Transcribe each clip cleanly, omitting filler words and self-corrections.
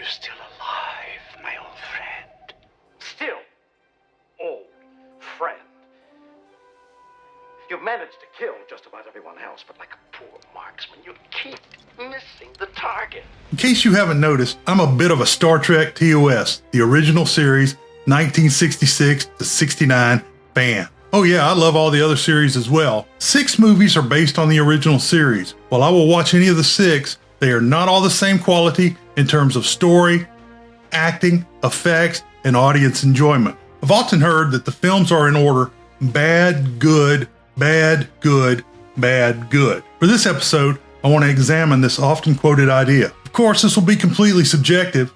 you're still alive, my old friend. Still, old friend. You've managed to kill just about everyone else, but like a poor marksman, you keep missing the target. In case you haven't noticed, I'm a bit of a Star Trek TOS, the original series, 1966 to 69 fan. Oh yeah, I love all the other series as well. 6 movies are based on the original series. While I will watch any of the 6, they are not all the same quality in terms of story, acting, effects, and audience enjoyment. I've often heard that the films are in order: bad, good, bad, good, bad, good. For this episode, I want to examine this often quoted idea. Of course, this will be completely subjective,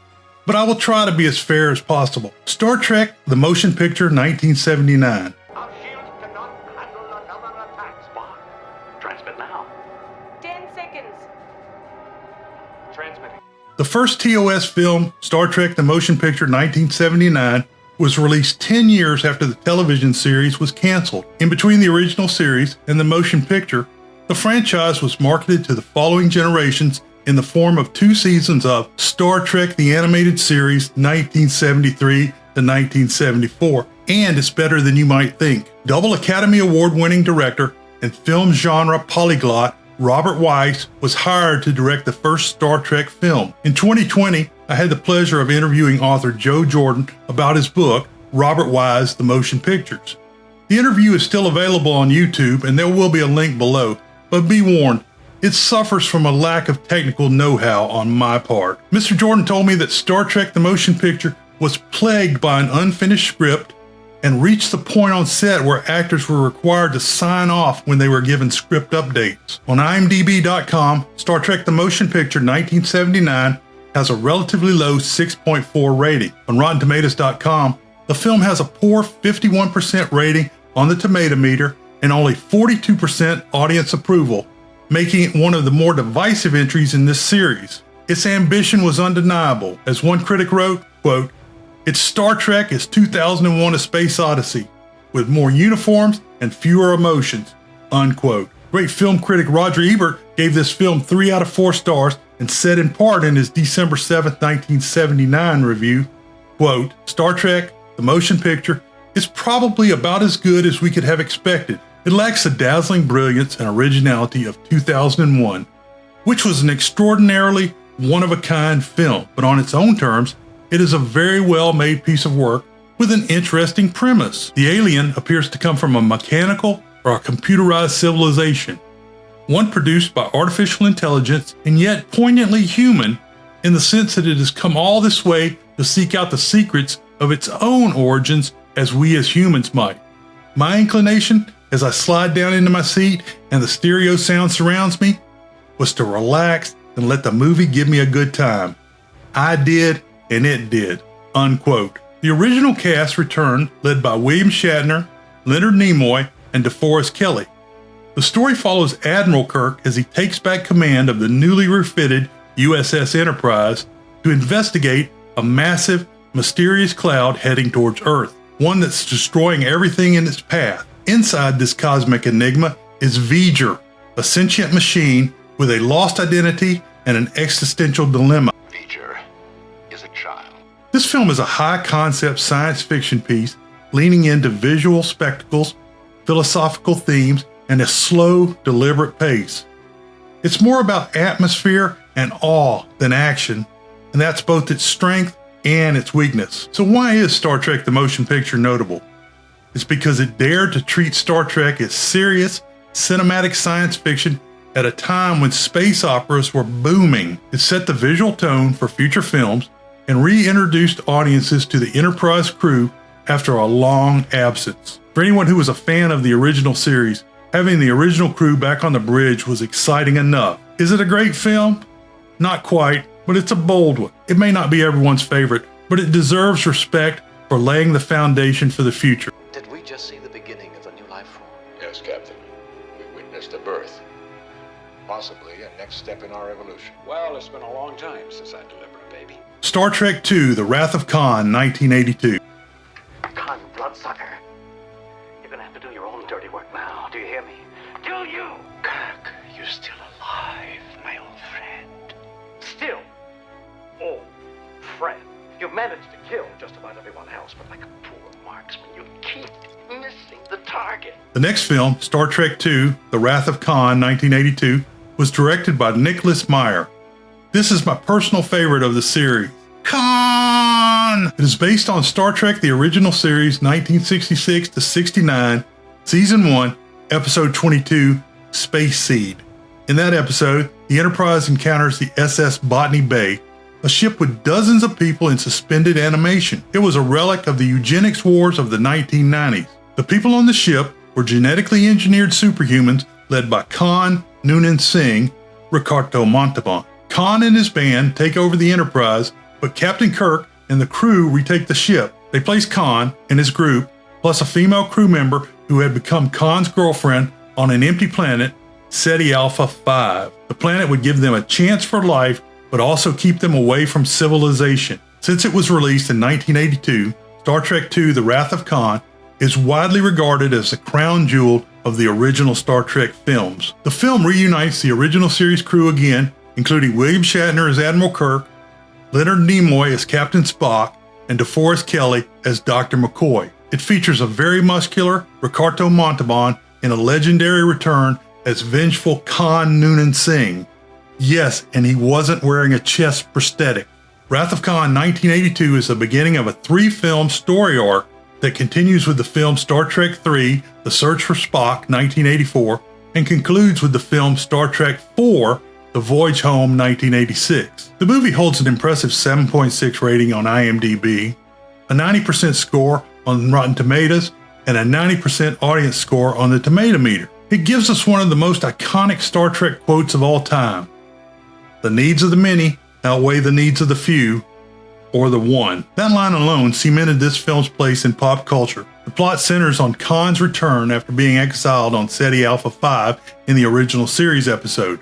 but I will try to be as fair as possible. Star Trek, the motion picture, 1979. Our shields cannot handle another attack, Spock. Transmit now. 10 seconds. Transmitting. The first TOS film, Star Trek, the motion picture, 1979, was released 10 years after the television series was canceled. In between the original series and the motion picture, the franchise was marketed to the following generations in the form of 2 seasons of Star Trek the Animated Series 1973 to 1974, and it's better than you might think. Double Academy Award-winning director and film genre polyglot Robert Wise was hired to direct the first Star Trek film. In 2020, I had the pleasure of interviewing author Joe Jordan about his book, Robert Wise, The Motion Pictures. The interview is still available on YouTube, and there will be a link below, but be warned, it suffers from a lack of technical know-how on my part. Mr. Jordan told me that Star Trek the Motion Picture was plagued by an unfinished script and reached the point on set where actors were required to sign off when they were given script updates. On IMDb.com, Star Trek the Motion Picture 1979 has a relatively low 6.4 rating. On RottenTomatoes.com, the film has a poor 51% rating on the tomato meter and only 42% audience approval, making it one of the more divisive entries in this series. Its ambition was undeniable. As one critic wrote, quote, "It's Star Trek is 2001: A Space Odyssey, with more uniforms and fewer emotions," unquote. Great film critic Roger Ebert gave this film 3 out of 4 stars and said in part in his December 7th, 1979 review, quote, "Star Trek, the motion picture, is probably about as good as we could have expected. It lacks the dazzling brilliance and originality of 2001, which was an extraordinarily one-of-a-kind film, but on its own terms, it is a very well-made piece of work with an interesting premise. The alien appears to come from a mechanical or a computerized civilization, one produced by artificial intelligence and yet poignantly human in the sense that it has come all this way to seek out the secrets of its own origins as we as humans might. My inclination, as I slide down into my seat and the stereo sound surrounds me, was to relax and let the movie give me a good time. I did, and it did," unquote. The original cast returned, led by William Shatner, Leonard Nimoy, and DeForest Kelley. The story follows Admiral Kirk as he takes back command of the newly refitted USS Enterprise to investigate a massive, mysterious cloud heading towards Earth, one that's destroying everything in its path. Inside this cosmic enigma is V'ger, a sentient machine with a lost identity and an existential dilemma. V'ger is a child. This film is a high-concept science fiction piece leaning into visual spectacles, philosophical themes, and a slow, deliberate pace. It's more about atmosphere and awe than action, and that's both its strength and its weakness. So why is Star Trek the Motion Picture notable? It's because it dared to treat Star Trek as serious, cinematic science fiction at a time when space operas were booming. It set the visual tone for future films and reintroduced audiences to the Enterprise crew after a long absence. For anyone who was a fan of the original series, having the original crew back on the bridge was exciting enough. Is it a great film? Not quite, but it's a bold one. It may not be everyone's favorite, but it deserves respect for laying the foundation for the future. Did we just see the beginning of a new life form? Yes, Captain. We witnessed a birth. Possibly a next step in our evolution. Well, it's been a long time since I delivered a baby. Star Trek II, The Wrath of Khan, 1982. Khan, bloodsucker. You're gonna have to do your own dirty work now. Do you hear me? Do you? Kirk, you're still alive, my old friend. Still old friend. You managed to kill just about everyone else, but like a poor marksman, you keep missing the target. The next film, Star Trek II, The Wrath of Khan, 1982, was directed by Nicholas Meyer. This is my personal favorite of the series. Khan! It is based on Star Trek, the original series, 1966 to 69, Season 1, Episode 22, Space Seed. In that episode, the Enterprise encounters the SS Botany Bay, a ship with dozens of people in suspended animation. It was a relic of the eugenics wars of the 1990s. The people on the ship were genetically engineered superhumans led by Khan Noonan Singh, Ricardo Montalbán. Khan and his band take over the Enterprise, but Captain Kirk and the crew retake the ship. They place Khan and his group, plus a female crew member who had become Khan's girlfriend, on an empty planet, Ceti Alpha 5. The planet would give them a chance for life, but also keep them away from civilization. Since it was released in 1982, Star Trek II, The Wrath of Khan is widely regarded as the crown jewel of the original Star Trek films. The film reunites the original series crew again, including William Shatner as Admiral Kirk, Leonard Nimoy as Captain Spock, and DeForest Kelley as Dr. McCoy. It features a very muscular Ricardo Montalbán in a legendary return as vengeful Khan Noonan Singh. Yes, and he wasn't wearing a chest prosthetic. Wrath of Khan 1982 is the beginning of a 3-film story arc that continues with the film Star Trek III, The Search for Spock 1984, and concludes with the film Star Trek IV, The Voyage Home 1986. The movie holds an impressive 7.6 rating on IMDb, a 90% score on Rotten Tomatoes, and a 90% audience score on the Tomato Meter. It gives us one of the most iconic Star Trek quotes of all time. The needs of the many outweigh the needs of the few, or the one. That line alone cemented this film's place in pop culture. The plot centers on Khan's return after being exiled on Ceti Alpha 5 in the original series episode.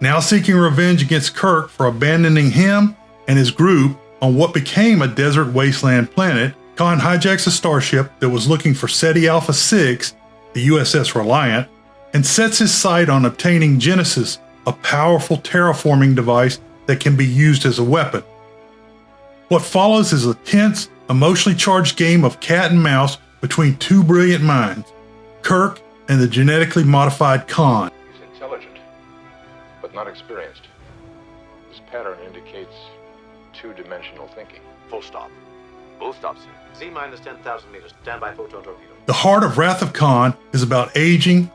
Now seeking revenge against Kirk for abandoning him and his group on what became a desert wasteland planet, Khan hijacks a starship that was looking for Ceti Alpha 6, the USS Reliant, and sets his sight on obtaining Genesis, a powerful terraforming device that can be used as a weapon. What follows is a tense, emotionally charged game of cat and mouse between two brilliant minds, Kirk and the genetically modified Khan. He's intelligent, but not experienced. His pattern indicates two-dimensional thinking. Full stop. Full stop, sir. Z-minus 10,000 meters. Stand by photon torpedo. The heart of Wrath of Khan is about aging,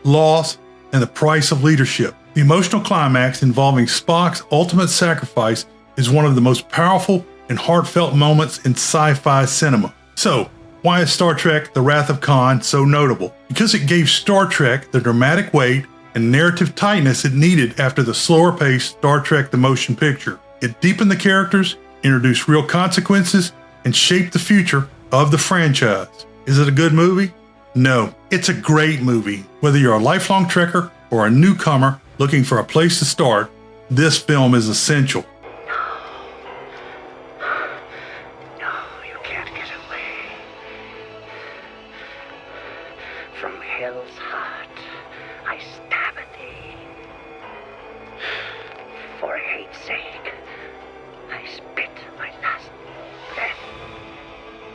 loss, and the price of leadership. The emotional climax involving Spock's ultimate sacrifice is one of the most powerful and heartfelt moments in sci-fi cinema. So, why is Star Trek The Wrath of Khan so notable? Because it gave Star Trek the dramatic weight and narrative tightness it needed after the slower-paced Star Trek the Motion Picture. It deepened the characters, introduced real consequences, and shaped the future of the franchise. Is it a good movie? No, it's a great movie. Whether you're a lifelong Trekker or a newcomer looking for a place to start, this film is essential. No, you can't get away from hell's heart. I stab at thee. For hate's sake, I spit my last breath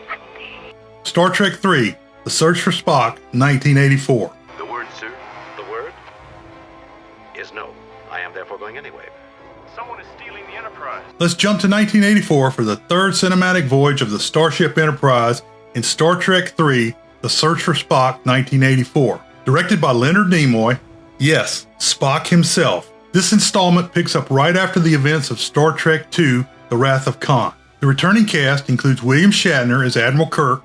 at thee. Star Trek III, The Search for Spock, 1984. The word, sir? The word is no. I am therefore going anyway. Someone is stealing the Enterprise. Let's jump to 1984 for the third cinematic voyage of the Starship Enterprise in Star Trek III, The Search for Spock, 1984. Directed by Leonard Nimoy, yes, Spock himself. This installment picks up right after the events of Star Trek II, The Wrath of Khan. The returning cast includes William Shatner as Admiral Kirk,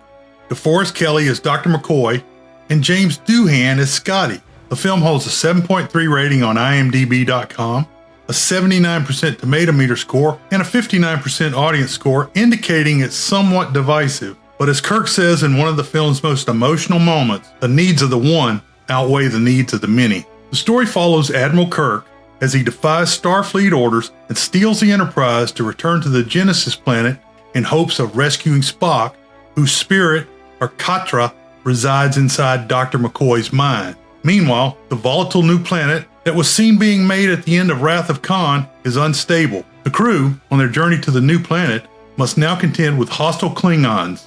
DeForest Kelley as Dr. McCoy, and James Doohan as Scotty. The film holds a 7.3 rating on IMDb.com, a 79% Tomato Meter score, and a 59% audience score, indicating it's somewhat divisive. But as Kirk says in one of the film's most emotional moments, the needs of the one outweigh the needs of the many. The story follows Admiral Kirk as he defies Starfleet orders and steals the Enterprise to return to the Genesis planet in hopes of rescuing Spock, whose spirit, or Katra, resides inside Dr. McCoy's mind. Meanwhile, the volatile new planet that was seen being made at the end of Wrath of Khan is unstable. The crew, on their journey to the new planet, must now contend with hostile Klingons,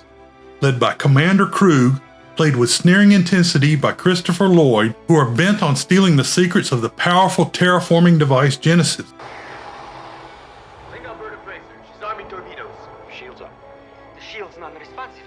led by Commander Krug, played with sneering intensity by Christopher Lloyd, who are bent on stealing the secrets of the powerful terraforming device Genesis. Klingon bird appraiser. She's arming torpedoes. Shields up. The shield's non-responsive.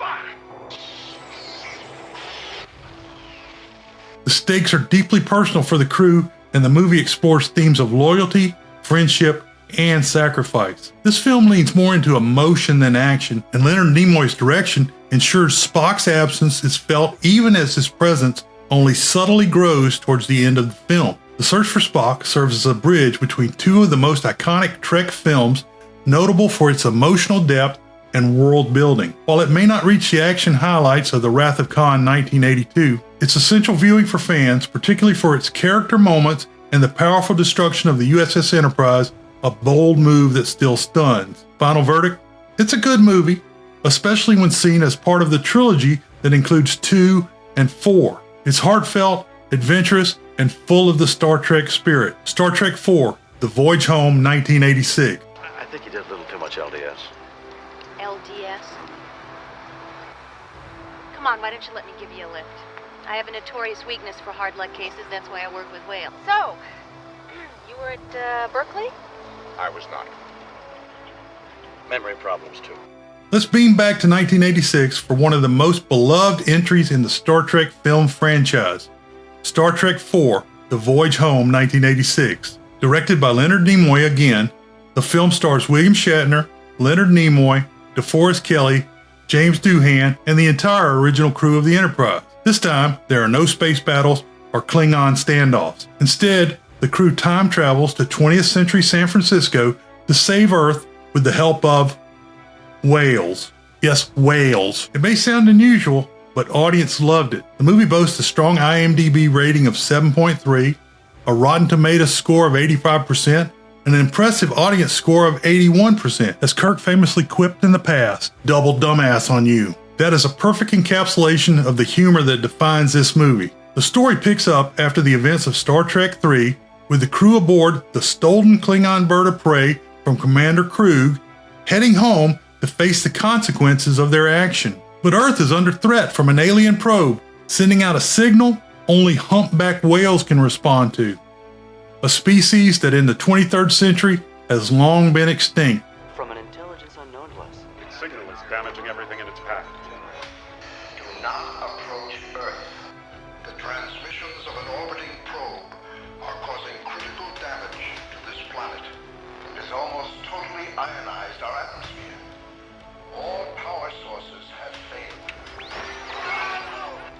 The stakes are deeply personal for the crew, and the movie explores themes of loyalty, friendship, and sacrifice. This film leans more into emotion than action, and Leonard Nimoy's direction ensures Spock's absence is felt even as his presence only subtly grows towards the end of the film. The search for Spock serves as a bridge between two of the most iconic Trek films, notable for its emotional depth and world building. While it may not reach the action highlights of The Wrath of Khan 1982, it's essential viewing for fans, particularly for its character moments and the powerful destruction of the USS Enterprise, a bold move that still stuns. Final verdict? It's a good movie, especially when seen as part of the trilogy that includes 2 and 4. It's heartfelt, adventurous, and full of the Star Trek spirit. Star Trek 4, The Voyage Home 1986. I think you did a little too much LDS. LDS? Come on, why don't you let me give you a lift? I have a notorious weakness for hard luck cases, that's why I work with whales. So, you were at Berkeley? I was not. Memory problems, too. Let's beam back to 1986 for one of the most beloved entries in the Star Trek film franchise, Star Trek IV, The Voyage Home 1986. Directed by Leonard Nimoy again, the film stars William Shatner, Leonard Nimoy, DeForest Kelley, James Doohan, and the entire original crew of the Enterprise. This time, there are no space battles or Klingon standoffs. Instead, the crew time travels to 20th century San Francisco to save Earth with the help of whales. Yes, whales. It may sound unusual, but audience loved it. The movie boasts a strong IMDb rating of 7.3, a Rotten Tomatoes score of 85%, and an impressive audience score of 81%. As Kirk famously quipped in the past, double dumbass on you. That is a perfect encapsulation of the humor that defines this movie. The story picks up after the events of Star Trek III, with the crew aboard the stolen Klingon bird of prey from Commander Krug, heading home to face the consequences of their action. But Earth is under threat from an alien probe, sending out a signal only humpback whales can respond to. A species that in the 23rd century has long been extinct. From an intelligence unknown to us. Its signal is damaging everything in its path. Do not approach Earth. The transmissions of an orbiting probe are causing critical damage to this planet. It has almost totally ionized our atmosphere. All power sources have failed.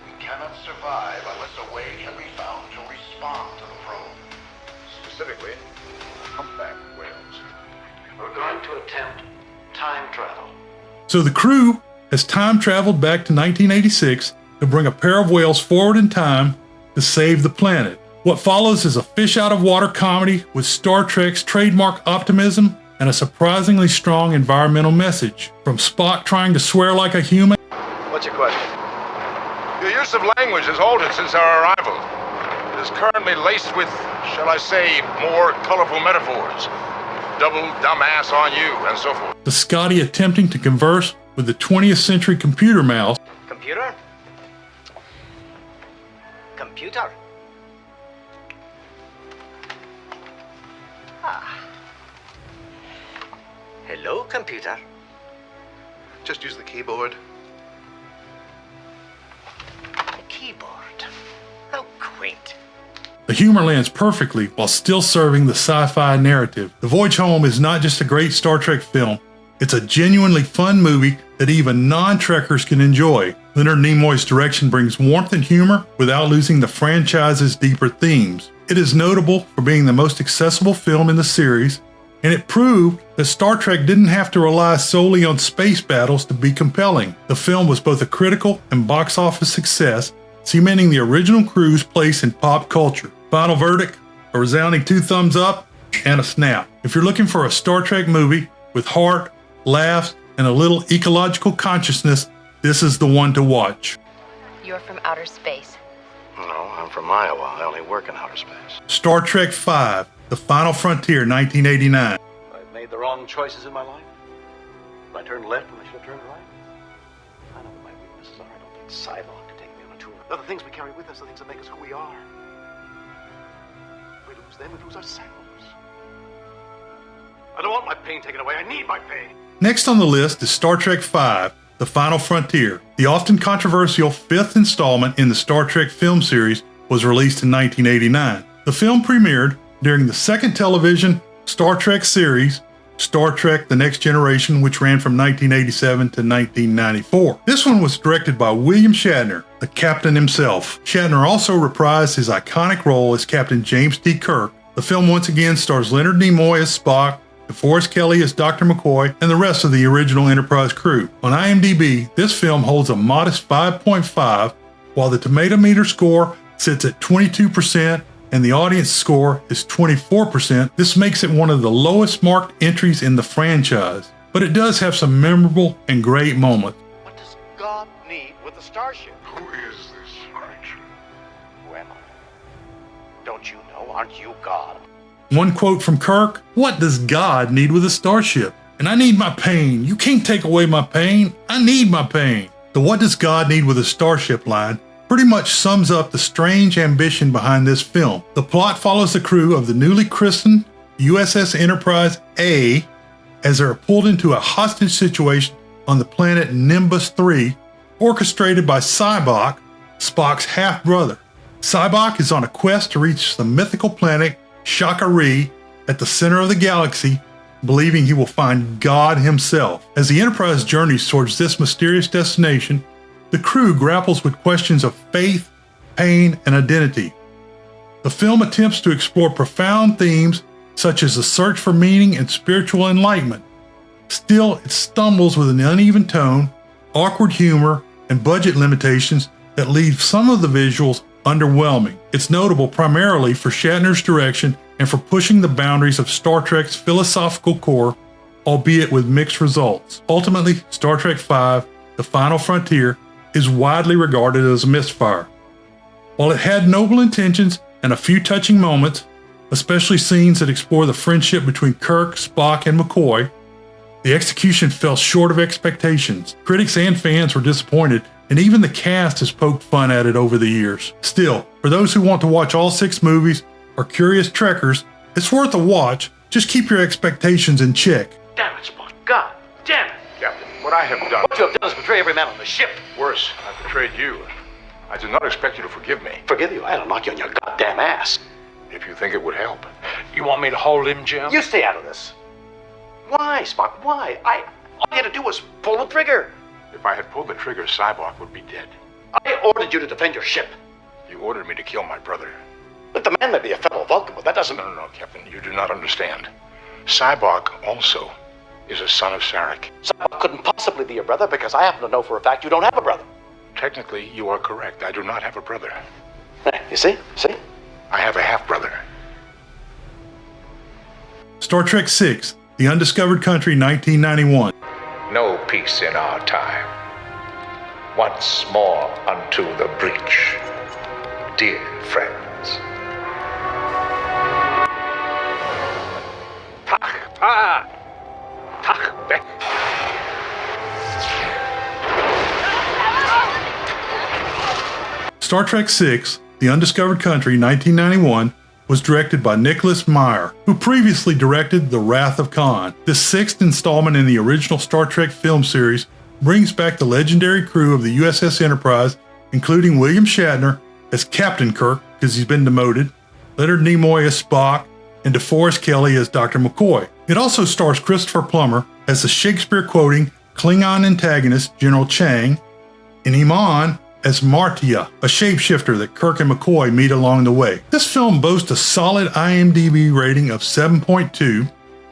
We cannot survive unless a way can be found to respond to the probe. Specifically, humpback whales. We're going to attempt time travel. So the crew has time traveled back to 1986 to bring a pair of whales forward in time to save the planet. What follows is a fish-out-of-water comedy with Star Trek's trademark optimism and a surprisingly strong environmental message. From Spock trying to swear like a human. What's your question? Your use of language has altered since our arrival. It is currently laced with, shall I say, more colorful metaphors. Double dumbass on you, and so forth. The Scotty attempting to converse with the 20th century computer mouse. Computer? Computer? Ah. Hello, computer. Just use the keyboard. The keyboard. How quaint. The humor lands perfectly while still serving the sci-fi narrative. The Voyage Home is not just a great Star Trek film, it's a genuinely fun movie that even non-Trekkers can enjoy. Leonard Nimoy's direction brings warmth and humor without losing the franchise's deeper themes. It is notable for being the most accessible film in the series, and it proved that Star Trek didn't have to rely solely on space battles to be compelling. The film was both a critical and box office success, cementing the original crew's place in pop culture. Final verdict, a resounding 2 thumbs up and a snap. If you're looking for a Star Trek movie with heart, laughs, and a little ecological consciousness, this is the one to watch. You're from outer space. No, I'm from Iowa. I only work in outer space. Star Trek V, The Final Frontier, 1989. I've made made the wrong choices in my life? Did I turn left when I should have turned right? I know what my weaknesses are. I don't think Cyborg can take me on a tour. They're the things we carry with us, the things that make us who we are. If we lose them, we lose ourselves. I don't want my pain taken away. I need my pain. Next on the list is Star Trek V, The Final Frontier. The often controversial fifth installment in the Star Trek film series was released in 1989. The film premiered during the second television Star Trek series, Star Trek The Next Generation, which ran from 1987 to 1994. This one was directed by William Shatner, the captain himself. Shatner also reprised his iconic role as Captain James T. Kirk. The film once again stars Leonard Nimoy as Spock, DeForest Kelley as Dr. McCoy, and the rest of the original Enterprise crew. On IMDb, this film holds a modest 5.5, while the tomato meter score sits at 22%, and the audience score is 24%. This makes it one of the lowest marked entries in the franchise, but it does have some memorable and great moments. What does God need with a starship? Who is this creature? Who am I? Don't you know? Aren't you God? One quote from Kirk, "What does God need with a starship? And I need my pain. You can't take away my pain. I need my pain." The "what does God need with a starship" line pretty much sums up the strange ambition behind this film. The plot follows the crew of the newly christened USS Enterprise A as they are pulled into a hostage situation on the planet Nimbus 3, orchestrated by Cyborg, Spock's half-brother. Cyborg is on a quest to reach the mythical planet Shakari at the center of the galaxy, believing he will find God himself. As the Enterprise journeys towards this mysterious destination, the crew grapples with questions of faith, pain, and identity. The film attempts to explore profound themes such as the search for meaning and spiritual enlightenment. Still, it stumbles with an uneven tone, awkward humor, and budget limitations that leave some of the visuals underwhelming. It's notable primarily for Shatner's direction and for pushing the boundaries of Star Trek's philosophical core, albeit with mixed results. Ultimately, Star Trek V, The Final Frontier, is widely regarded as a misfire. While it had noble intentions and a few touching moments, especially scenes that explore the friendship between Kirk, Spock, and McCoy, the execution fell short of expectations. Critics and fans were disappointed, and even the cast has poked fun at it over the years. Still, for those who want to watch all 6 movies or curious Trekkers, it's worth a watch. Just keep your expectations in check. Damn it, Spock. God damn it. Captain, what I have done... What you have done is betray every man on the ship. Worse, I betrayed you. I do not expect you to forgive me. Forgive you? I'll knock you on your goddamn ass. If you think it would help. You want me to hold him, Jim? You stay out of this. Why, Spock? Why? All you had to do was pull the trigger. If I had pulled the trigger, Cyborg would be dead. I ordered you to defend your ship. You ordered me to kill my brother. But the man may be a fellow Vulcan, but that doesn't... No, Captain. You do not understand. Cyborg also is a son of Sarek. Cyborg couldn't possibly be your brother because I happen to know for a fact you don't have a brother. Technically, you are correct. I do not have a brother. You see? See? I have a half-brother. Star Trek VI, The Undiscovered Country, 1991. No peace in our time. Once more unto the breach, dear friends. Star Trek VI, The Undiscovered Country, 1991, was directed by Nicholas Meyer, who previously directed The Wrath of Khan. This 6th installment in the original Star Trek film series brings back the legendary crew of the USS Enterprise, including William Shatner as Captain Kirk, because he's been demoted, Leonard Nimoy as Spock, and DeForest Kelley as Dr. McCoy. It also stars Christopher Plummer as the Shakespeare-quoting Klingon antagonist General Chang, and Iman as Martia, a shapeshifter that Kirk and McCoy meet along the way. This film boasts a solid IMDb rating of 7.2,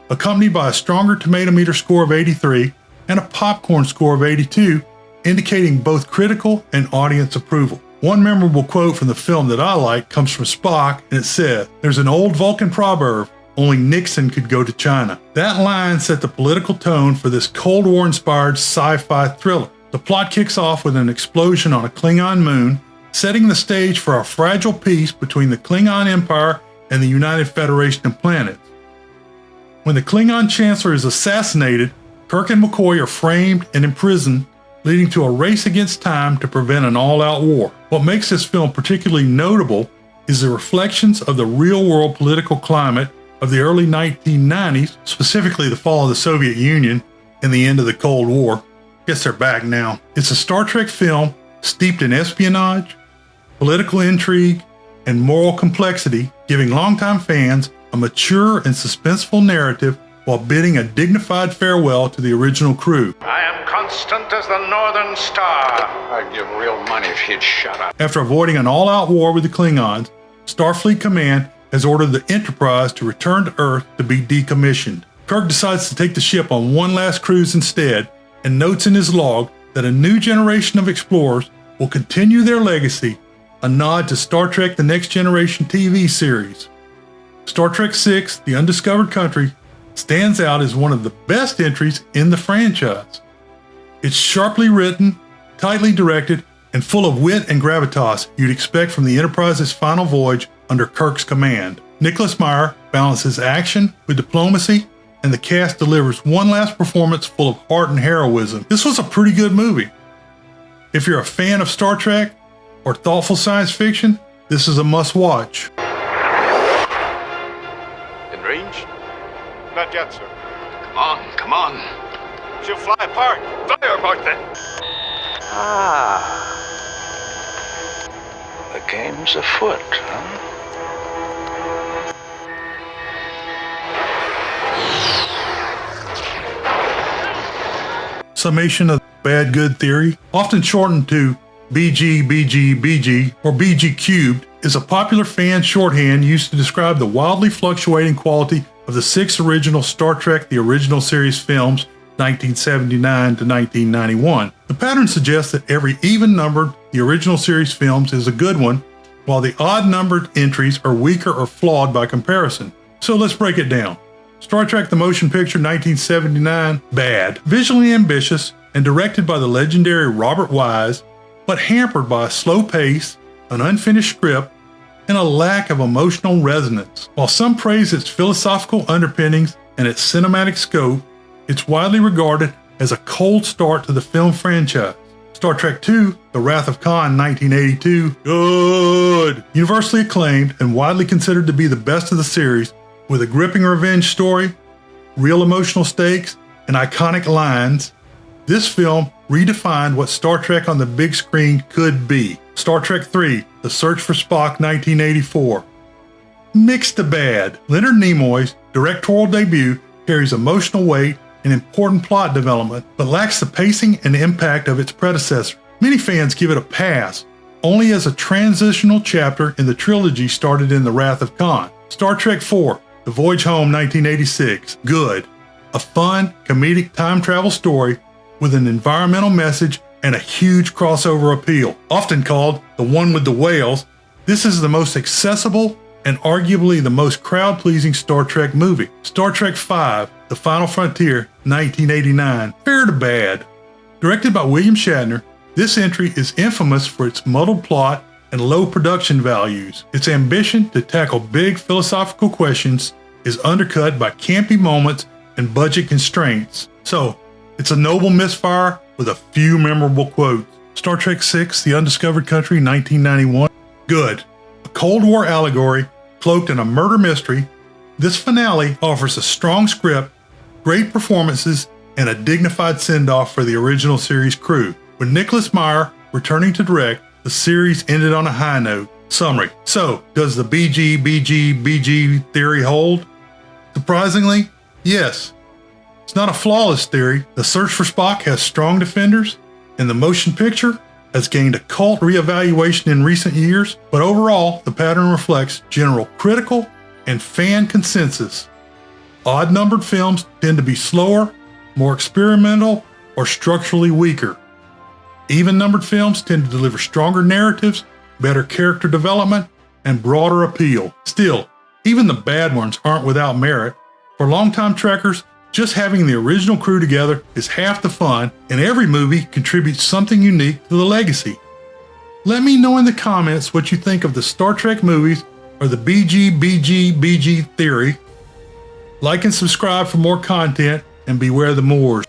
accompanied by a stronger tomato meter score of 83 and a popcorn score of 82, indicating both critical and audience approval. One memorable quote from the film that I like comes from Spock, and it says, "There's an old Vulcan proverb, only Nixon could go to China." That line set the political tone for this Cold War-inspired sci-fi thriller. The plot kicks off with an explosion on a Klingon moon, setting the stage for a fragile peace between the Klingon Empire and the United Federation of Planets. When the Klingon Chancellor is assassinated, Kirk and McCoy are framed and imprisoned, leading to a race against time to prevent an all-out war. What makes this film particularly notable is the reflections of the real-world political climate of the early 1990s, specifically the fall of the Soviet Union and the end of the Cold War. Guess they're back now. It's a Star Trek film steeped in espionage, political intrigue, and moral complexity, giving longtime fans a mature and suspenseful narrative while bidding a dignified farewell to the original crew. I am constant as the Northern Star. I'd give real money if he'd shut up. After avoiding an all-out war with the Klingons, Starfleet Command has ordered the Enterprise to return to Earth to be decommissioned. Kirk decides to take the ship on one last cruise instead, and notes in his log that a new generation of explorers will continue their legacy, a nod to Star Trek The Next Generation TV series. Star Trek VI, The Undiscovered Country, stands out as one of the best entries in the franchise. It's sharply written, tightly directed, and full of wit and gravitas you'd expect from the Enterprise's final voyage under Kirk's command. Nicholas Meyer balances action with diplomacy, and the cast delivers one last performance full of heart and heroism. This was a pretty good movie. If you're a fan of Star Trek or thoughtful science fiction, this is a must-watch. In range? Not yet, sir. Come on, come on. She'll fly apart. Fly her apart then. Ah. The game's afoot, huh? Summation of bad good theory, often shortened to BG, BG, BG, or BG cubed, is a popular fan shorthand used to describe the wildly fluctuating quality of the 6 original Star Trek The Original Series films, 1979 to 1991. The pattern suggests that every even-numbered The Original Series films is a good one, while the odd-numbered entries are weaker or flawed by comparison. So let's break it down. Star Trek The Motion Picture 1979, bad. Visually ambitious and directed by the legendary Robert Wise, but hampered by a slow pace, an unfinished script, and a lack of emotional resonance. While some praise its philosophical underpinnings and its cinematic scope, it's widely regarded as a cold start to the film franchise. Star Trek II, The Wrath of Khan 1982, good! Universally acclaimed and widely considered to be the best of the series, with a gripping revenge story, real emotional stakes, and iconic lines, this film redefined what Star Trek on the big screen could be. Star Trek III, The Search for Spock 1984. Mixed to bad. Leonard Nimoy's directorial debut carries emotional weight and important plot development, but lacks the pacing and impact of its predecessor. Many fans give it a pass, only as a transitional chapter in the trilogy started in The Wrath of Khan. Star Trek IV, The Voyage Home 1986, good. A fun, comedic time travel story with an environmental message and a huge crossover appeal. Often called the one with the whales, this is the most accessible and arguably the most crowd-pleasing Star Trek movie. Star Trek V, The Final Frontier 1989, fair to bad. Directed by William Shatner, this entry is infamous for its muddled plot and low production values. Its ambition to tackle big philosophical questions is undercut by campy moments and budget constraints. So, it's a noble misfire with a few memorable quotes. Star Trek VI, The Undiscovered Country 1991, good. A Cold War allegory cloaked in a murder mystery, this finale offers a strong script, great performances, and a dignified send-off for the original series crew. With Nicholas Meyer returning to direct, the series ended on a high note. Summary. So, does the BG, BG, BG theory hold? Surprisingly, yes. It's not a flawless theory. The Search for Spock has strong defenders, and the motion picture has gained a cult reevaluation in recent years, but overall, the pattern reflects general critical and fan consensus. Odd-numbered films tend to be slower, more experimental, or structurally weaker. Even-numbered films tend to deliver stronger narratives, better character development, and broader appeal. Still, even the bad ones aren't without merit. For longtime Trekkers, just having the original crew together is half the fun, and every movie contributes something unique to the legacy. Let me know in the comments what you think of the Star Trek movies or the BG, BG, BG theory. Like and subscribe for more content, and beware the Moors.